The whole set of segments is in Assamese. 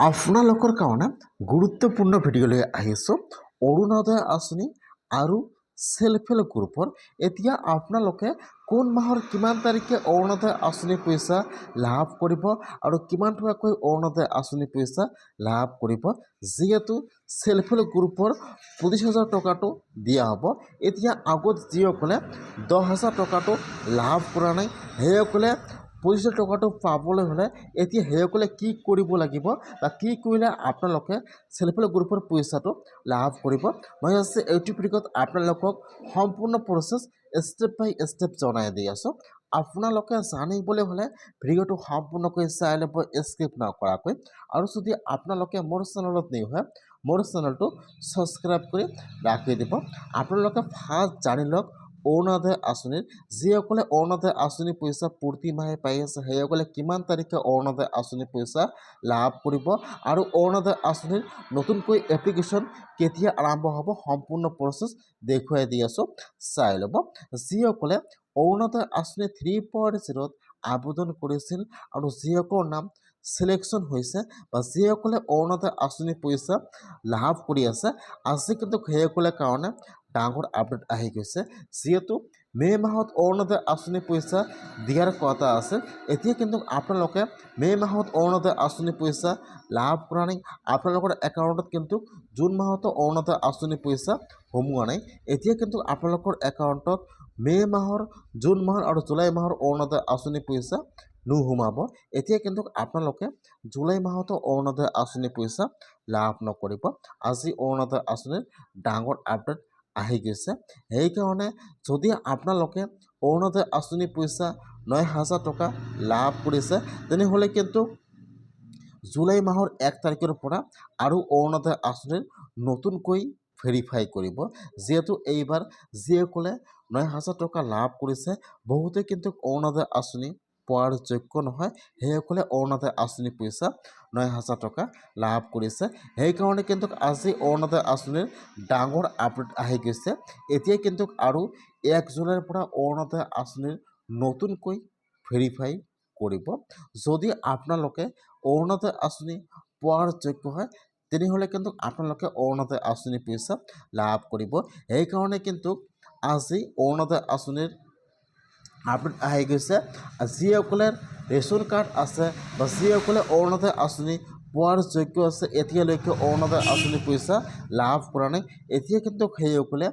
আপোনালোকৰ কাৰণে গুৰুত্বপূৰ্ণ ভিডিঅ'লৈ আহিছোঁ। অৰুণোদয় আঁচনি আৰু চেল্ফ হেল্প গ্ৰুপৰ এতিয়া আপোনালোকে কোন মাহৰ কিমান তাৰিখে অৰুণোদয় আঁচনি পইচা লাভ কৰিব আৰু কিমান টকাকৈ অৰুণোদয় আঁচনি পইচা লাভ কৰিব। যিহেতু চেল্ফ হেল্প গ্ৰুপৰ 25,000 টকাটো দিয়া হ'ব। এতিয়া আগত যিসকলে 10,000 টকাটো লাভ কৰা নাই সেইসকলে 25,000 টকাটো পাবলৈ হ'লে এতিয়া সেইসকলে কি কৰিব লাগিব বা কি কৰিলে আপোনালোকে চেল্ফ হেল্প গ্ৰুপৰ পইচাটো লাভ কৰিব। মই আজি ইউটিউব ভিডিঅ'ত আপোনালোকক সম্পূৰ্ণ প্ৰচেছ ষ্টেপ বাই ষ্টেপ জনাই দি আছোঁ। আপোনালোকে জানিবলৈ হ'লে ভিডিঅ'টো সম্পূৰ্ণকৈ চাই ল'ব স্কিপ নকৰাকৈ। আৰু যদি আপোনালোকে মোৰ চেনেলত নিউ হয় মোৰ চেনেলটো ছাবস্ক্ৰাইব কৰি ৰাখি দিব। আপোনালোকে ফাৰ্ষ্ট জানি লওক অৰুণোদয় আঁচনিৰ যিসকলে অৰুণোদয় আঁচনি পইচা প্ৰতি মাহে পাই আছে সেইসকলে কিমান তাৰিখে অৰুণোদয় আঁচনি পইচা লাভ কৰিব আৰু অৰুণোদয় আঁচনিৰ নতুনকৈ এপ্লিকেশ্যন কেতিয়া আৰম্ভ হ'ব সম্পূৰ্ণ প্ৰচেছ দেখুৱাই দি আছোঁ, চাই ল'ব। যিসকলে অৰুণোদয় আঁচনি 3.0ত আবেদন কৰিছিল আৰু যিসকলৰ নাম চিলেকশ্যন হৈছে বা যিসকলে অৰুণোদয় আঁচনি পইচা লাভ কৰি আছে আজি কিন্তু সেইসকলৰ কাৰণে ডাঙৰ আপডেট আহি গৈছে। যিহেতু মে' মাহত অৰুণোদয় আঁচনি পইচা দিয়াৰ কথা আছে, এতিয়া কিন্তু আপোনালোকে মে' মাহত অৰুণোদয় আঁচনি পইচা লাভ কৰা নাই। আপোনালোকৰ একাউণ্টত কিন্তু জুন মাহতো অৰুণোদয় আঁচনি পইচা সোমোৱা নাই। এতিয়া কিন্তু আপোনালোকৰ একাউণ্টত মে' মাহৰ, জুন মাহৰ আৰু জুলাই মাহৰ অৰুণোদয় আঁচনি পইচা নোসোমাব। এতিয়া কিন্তু আপোনালোকে জুলাই মাহতো অৰুণোদয় আঁচনি পইচা লাভ নকৰিব। আজি অৰুণোদয় আঁচনিৰ ডাঙৰ আপডেট আহি গৈছে। সেইকাৰণে যদি আপোনালোকে অৰুণোদয় আঁচনি পইচা 9,000 টকা লাভ কৰিছে তেনেহ'লে কিন্তু জুলাই মাহৰ 1 তাৰিখৰ পৰা আৰু অৰুণোদয় আঁচনিৰ নতুনকৈ ভেৰিফাই কৰিব। যিহেতু এইবাৰ যিসকলে 9,000 টকা লাভ কৰিছে বহুতে কিন্তু অৰুণোদয় আঁচনি পোৱাৰ যোগ্য নহয়, সেইসকলে অৰুণোদয় আঁচনি পইচা 9,000 টকা লাভ কৰিছে। সেইকাৰণে কিন্তু আজি অৰুণোদয় আঁচনিৰ ডাঙৰ আপডেট আহি গৈছে। এতিয়া কিন্তু আৰু 1 জুলাইৰ পৰা অৰুণোদয় আঁচনিৰ নতুনকৈ ভেৰিফাই কৰিব। যদি আপোনালোকে অৰুণোদয় আঁচনি পোৱাৰ যোগ্য হয় তেনেহ'লে কিন্তু আপোনালোকে অৰুণোদয় আঁচনি পইচা লাভ কৰিব। সেইকাৰণে কিন্তু আজি অৰুণোদয় আঁচনিৰ আপডেট আহি গৈছে। যিসকলে ৰেচন কাৰ্ড আছে বা যিসকলে অৰুণোদয় আঁচনি পোৱাৰ যোগ্য আছে এতিয়ালৈকে অৰুণোদয় আঁচনি পইচা লাভ কৰা নাই, এতিয়া কিন্তু সেইসকলে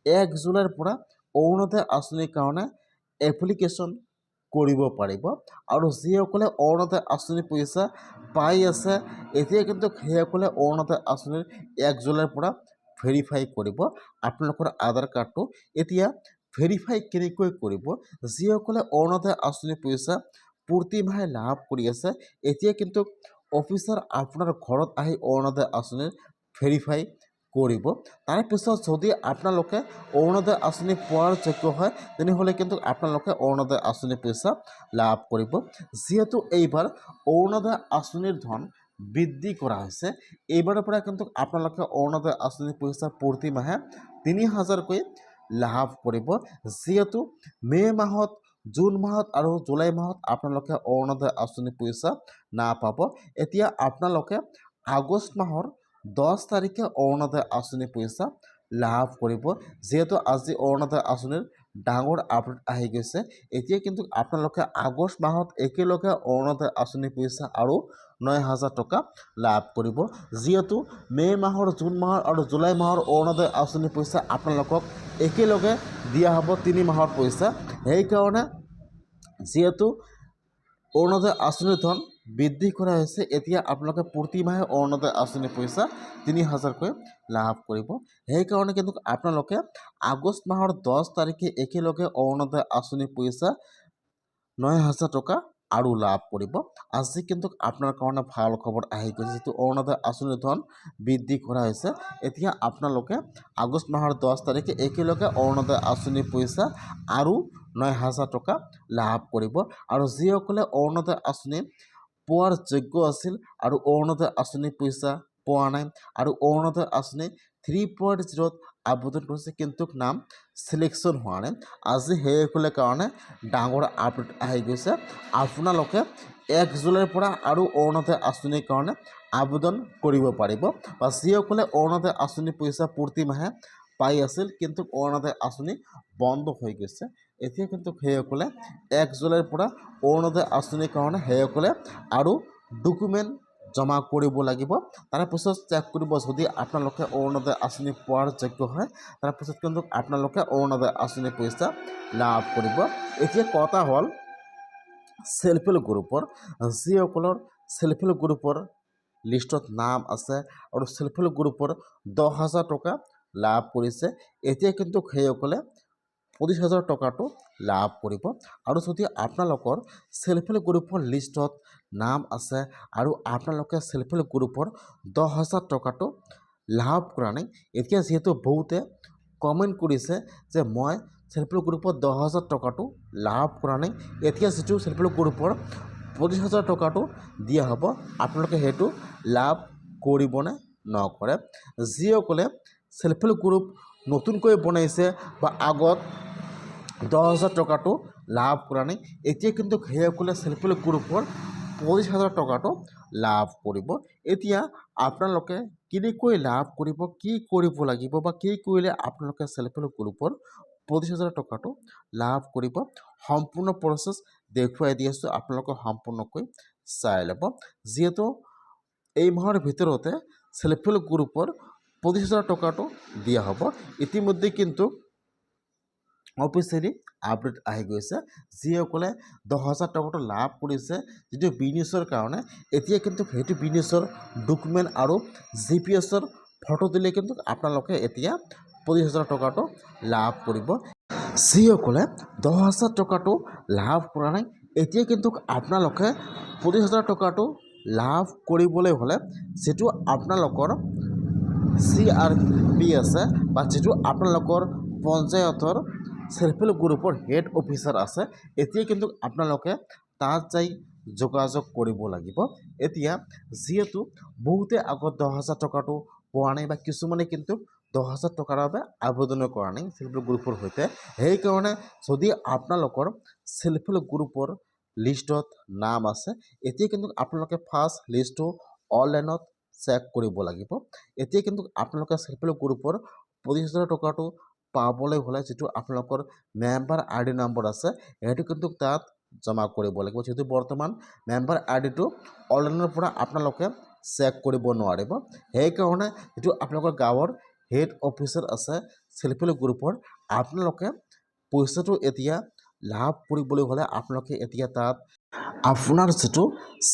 1 জুলাইৰ পৰা অৰুণোদয় আঁচনিৰ কাৰণে এপ্লিকেশ্যন কৰিব পাৰিব। আৰু যিসকলে অৰুণোদয় আঁচনি পইচা পাই আছে এতিয়া কিন্তু সেইসকলে অৰুণোদয় আঁচনিৰ 1 জুলাইৰ পৰা ভেৰিফাই কৰিব আপোনালোকৰ আধাৰ কাৰ্ডটো। এতিয়া ভেৰিফাই কেনেকৈ কৰিব? যিসকলে অৰুণোদয় আঁচনি পইচা প্ৰতি মাহে লাভ কৰি আছে এতিয়া কিন্তু অফিচাৰ আপোনাৰ ঘৰত আহি অৰুণোদয় আঁচনিৰ ভেৰিফাই কৰিব। তাৰপিছত যদি আপোনালোকে অৰুণোদয় আঁচনি পোৱাৰ যোগ্য হয় তেনেহ'লে কিন্তু আপোনালোকে অৰুণোদয় আঁচনি পইচা লাভ কৰিব। যিহেতু এইবাৰ অৰুণোদয় আঁচনিৰ ধন বৃদ্ধি কৰা হৈছে, এইবাৰৰ পৰা কিন্তু আপোনালোকে অৰুণোদয় আঁচনি পইচা প্ৰতি মাহে 3,000কৈ লাভ কৰিব। যিহেতু মে' মাহত, জুন মাহত আৰু জুলাই মাহত আপোনালোকে অৰুণোদয় আঁচনি পইচা নাপাব। এতিয়া আপোনালোকে আগষ্ট মাহৰ 10 তাৰিখে অৰুণোদয় আঁচনি পইচা লাভ কৰিব। যিহেতু আজি অৰুণোদয় আঁচনিৰ ডাঙৰ আপডেট আহি গৈছে, এতিয়া কিন্তু আপোনালোকে আগষ্ট মাহত একেলগে অৰুণোদয় আঁচনি পইচা আৰু 9,000 টকা লাভ কৰিব। যিহেতু মে' মাহৰ, জুন মাহৰ আৰু জুলাই মাহৰ অৰুণোদয় আঁচনি পইচা আপোনালোকক একেলগে দিয়া হ'ব 3 মাহৰ পইচা। সেইকাৰণে যিহেতু অৰুণোদয় আঁচনিৰ ধন বৃদ্ধি কৰা হৈছে এতিয়া আপোনালোকে প্ৰতি মাহে অৰুণোদয় আঁচনি পইচা 3,000কৈ লাভ কৰিব। সেইকাৰণে কিন্তু আপোনালোকে আগষ্ট মাহৰ 10 তাৰিখে একেলগে অৰুণোদয় আঁচনি পইচা 9,000 টকা আৰু লাভ কৰিব। আজি কিন্তু আপোনাৰ কাৰণে ভাল খবৰ আহি গৈছে। যিটো অৰুণোদয় আঁচনিৰ ধন বৃদ্ধি কৰা হৈছে এতিয়া আপোনালোকে আগষ্ট মাহৰ 10 তাৰিখে একেলগে অৰুণোদয় আঁচনি পইচা আৰু 9,000 টকা লাভ কৰিব। আৰু যিসকলে অৰুণোদয় আঁচনি পোৱাৰ যোগ্য আছিল আৰু অৰুণোদয় আঁচনি পইচা পোৱা নাই আৰু অৰুণোদয় আঁচনি 3.0ত আবেদন কৰিছে কিন্তু নাম চিলেকশ্যন হোৱা নাই। আজি সেইসকলে কাৰণে ডাঙৰ আপডেট আহি গৈছে। আপোনালোকে 1 জুলাইৰ পৰা আৰু অৰুণোদয় আঁচনিৰ কাৰণে আবেদন কৰিব পাৰিব বা যিসকলে অৰুণোদয় আঁচনি পইচা প্ৰতি মাহে পাই আছিল কিন্তু অৰুণোদয় আঁচনি বন্ধ হৈ গৈছে, এতিয়া কিন্তু সেইসকলে 1 জুলাইৰ পৰা অৰুণোদয় আঁচনিৰ কাৰণে সেইসকলে আৰু ডকুমেণ্ট জমা কৰিব লাগিব। তাৰপিছত চেক কৰিব যদি আপোনালোকে অৰুণোদয় আঁচনি পোৱাৰ যোগ্য হয়, তাৰপিছত কিন্তু আপোনালোকে অৰুণোদয় আঁচনি পইচা লাভ কৰিব। এতিয়া কথা হ'ল সেলফ হেল্প গ্ৰুপৰ যিসকলৰ সেলফ হেল্প গ্ৰুপৰ লিষ্টত নাম আছে আৰু সেলফ হেল্প গ্ৰুপৰ 10,000 টকা লাভ কৰিছে, এতিয়া কিন্তু সেইসকলে 25,000 টকাটো লাভ কৰিব। আৰু যদি আপোনালোকৰ সেলফ হেল্প গ্ৰুপৰ লিষ্টত নাম আছে আৰু আপোনালোকে সেলফ হেল্প গ্ৰুপৰ 10,000 টকাটো লাভ কৰা নাই, এতিয়া যিহেতু বহুতে কমেণ্ট কৰিছে যে মই সেলফ হেল্প গ্ৰুপৰ 10,000 টকাটো লাভ কৰা নাই, এতিয়া যিটো সেলফ হেল্প গ্ৰুপৰ 25,000 টকাটো দিয়া হ'ব আপোনালোকে সেইটো লাভ কৰিবনে নকৰে। যিসকলে সেলফ হেল্প গ্ৰুপ নতুনকৈ বনাইছে বা আগত 10,000 টকাটো লাভ কৰা নাই, এতিয়া কিন্তু সেইসকলে সেলফ হেল্প গ্ৰুপৰ 25,000 টকাটো লাভ কৰিব। এতিয়া আপোনালোকে কেনেকৈ লাভ কৰিব, কি কৰিব লাগিব বা কি কৰিলে আপোনালোকে সেলফ হেল্প গ্ৰুপৰ 25,000 টকাটো লাভ কৰিব, সম্পূৰ্ণ প্ৰচেছ দেখুৱাই দি আছোঁ, আপোনালোকে সম্পূৰ্ণকৈ চাই ল'ব। যিহেতু এই মাহৰ ভিতৰতে সেলফ হেল্প গ্ৰুপৰ 25,000 টকাটো দিয়া হ'ব। ইতিমধ্যে কিন্তু অফিচিয়েলি আপডেট আহি গৈছে, যিসকলে 10,000 টকাটো লাভ কৰিছে যিটো বিজনেছৰ কাৰণে, এতিয়া কিন্তু সেইটো বিজনেছৰ ডকুমেণ্ট আৰু GPS-ৰ ফটো দিলে কিন্তু আপোনালোকে এতিয়া 25,000 টকাটো লাভ কৰিব। যিসকলে 10,000 টকাটো লাভ কৰা নাই, এতিয়া কিন্তু আপোনালোকে 25,000 টকাটো লাভ কৰিবলৈ হ'লে যিটো আপোনালোকৰ CRP আছে বা যিটো আপোনালোকৰ পঞ্চায়তৰ সেলফ হেল্প গ্ৰুপৰ হেড অফিচাৰ আছে, এতিয়া কিন্তু আপোনালোকে তাত যাই যোগাযোগ কৰিব লাগিব। এতিয়া যিহেতু বহুতে আগত 10,000 টকাটো পোৱা নাই বা কিছুমানে কিন্তু 10,000 টকাৰ বাবে আবেদন কৰা নাই সেলফ হেল্প গ্ৰুপৰ সৈতে, সেইকাৰণে যদি আপোনালোকৰ সেলফ হেল্প গ্ৰুপৰ লিষ্টত নাম আছে, এতিয়া কিন্তু আপোনালোকে ফাৰ্ষ্ট লিষ্টটো অনলাইনত চেক কৰিব লাগিব। এতিয়া কিন্তু আপোনালোকে সেলফ হেল্প গ্ৰুপৰ 25,000 টকাটো পাবলৈ হ'লে যিটো আপোনালোকৰ মেম্বাৰ ID নম্বৰ আছে সেইটো কিন্তু তাত জমা কৰিব লাগিব। যিহেতু বৰ্তমান মেম্বাৰ IDটো অনলাইনৰ পৰা আপোনালোকে চেক কৰিব নোৱাৰিব, সেইকাৰণে যিটো আপোনালোকৰ গাঁৱৰ হেড অফিচাৰ আছে সেলফ হেল্প গ্ৰুপৰ, আপোনালোকে পইচাটো এতিয়া লাভ কৰিবলৈ হ'লে আপোনালোকে এতিয়া তাত আপোনাৰ যিটো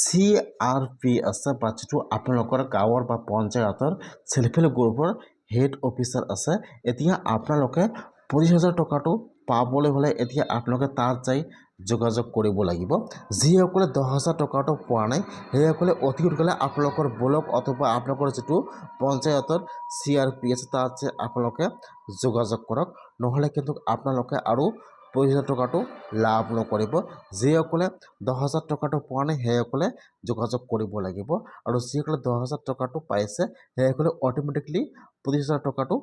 CRP আছে বা যিটো আপোনালোকৰ গাঁৱৰ বা পঞ্চায়তৰ সেলফ হেল্প গ্ৰুপৰ হেড অফিচাৰ আছে, এতিয়া আপোনালোকে 25,000 টকাটো পাবলৈ হ'লে এতিয়া আপোনালোকে তাত যাই যোগাযোগ কৰিব লাগিব। যিসকলে 10,000 টকাটো পোৱা নাই সেইসকলে অতি সোনকালে আপোনালোকৰ ব্লক অথবা আপোনালোকৰ যিটো পঞ্চায়তৰ CRP আছে তাত যে আপোনালোকে যোগাযোগ কৰক, নহ'লে কিন্তু আপোনালোকে আৰু 25,000 টকাটো লাভ নকৰিব। যিসকলে 10,000 টকাটো পোৱা নাই সেইসকলে যোগাযোগ কৰিব লাগিব, আৰু যিসকলে 10,000 টকাটো পাইছে সেইসকলে অট'মেটিকলি 25,000 টকাটো